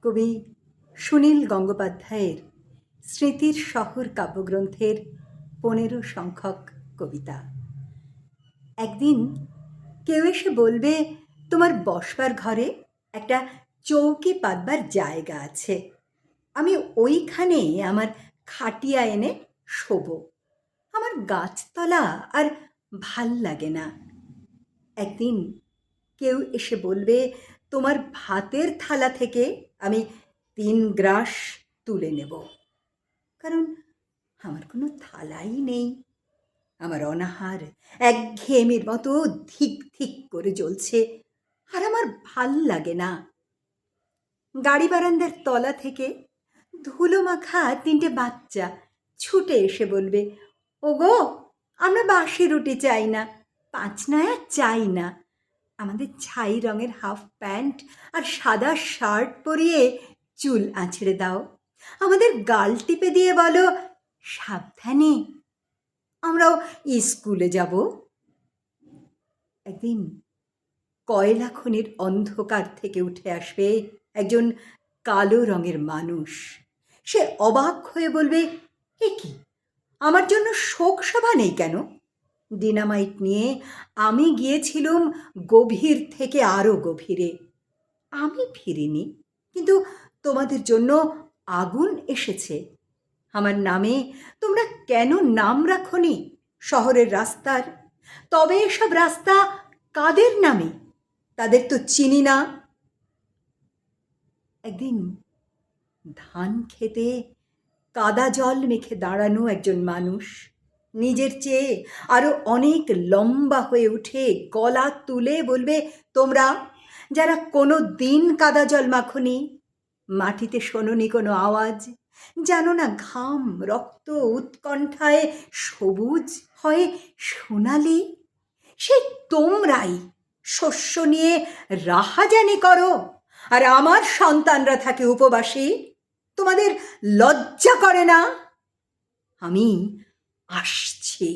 কবি সুনীল গঙ্গোপাধ্যায়ের স্মৃতির শহর কাব্যগ্রন্থের 15 সংখ্যক কবিতা। একদিন কেউ এসে বলবে, তোমার বসবার ঘরে একটা চৌকি পাতবার জায়গা আছে, আমি ওইখানে আমার খাটিয়া এনে শোবো। আমার গাছতলা আর ভাল লাগে না। একদিন কেউ এসে বলবে, তোমার ভাতের থালা থেকে আমি 3 গ্রাস তুলে নেব, কারণ আমার কোনো থালাই নেই। আমার অনাহার একঘেয়েমির মতো ধিক ধিক করে জ্বলছে, আর আমার ভাল লাগে না। গাড়ি বারান্দার তলা থেকে ধুলো মাখা 3টে বাচ্চা ছুটে এসে বলবে, ওগো, আমরা বাসি রুটি চাই না, 5 নয়া চাই না, আমাদের ছাই রঙের হাফ প্যান্ট আর সাদা শার্ট পরিয়ে চুল আঁচড়ে দাও, আমাদের গাল টিপে দিয়ে বলো, সাবধানে, আমরাও স্কুলে যাব। একদিন কয়লা খনির অন্ধকার থেকে উঠে আসবে একজন কালো রঙের মানুষ। সে অবাক হয়ে বলবে, এ কি, আমার জন্য শোক সভা নেই কেন? ডিনামাইট নিয়ে আমি গিয়েছিলুম গভীর থেকে আরো গভীরে। আমি ফিরিনি, কিন্তু তোমাদের জন্য আগুন এসেছে। আমার নামে তোমরা কেন নাম রাখনি শহরের রাস্তার? তবে এসব রাস্তা কাদের নামে? তাদের তো চিনি না। একদিন ধান খেতে কাদা জল মেখে দাঁড়ানো একজন মানুষ নিজের চেয়ে আরো অনেক লম্বা হয়ে উঠে গলা তুলে বলবে, তোমরা যারা কোনো দিন কাদা জল মাখনি, মাটিতে শোনোনি কোনো আওয়াজ, জানো না ঘাম, রক্ত, উৎকণ্ঠায় সবুজ হয় সোনালি, সে তোমরাই শস্য নিয়ে রাহাজানি করো, আর আমার সন্তানরা থাকে উপবাসী। তোমাদের লজ্জা করে না? আমি আসছি।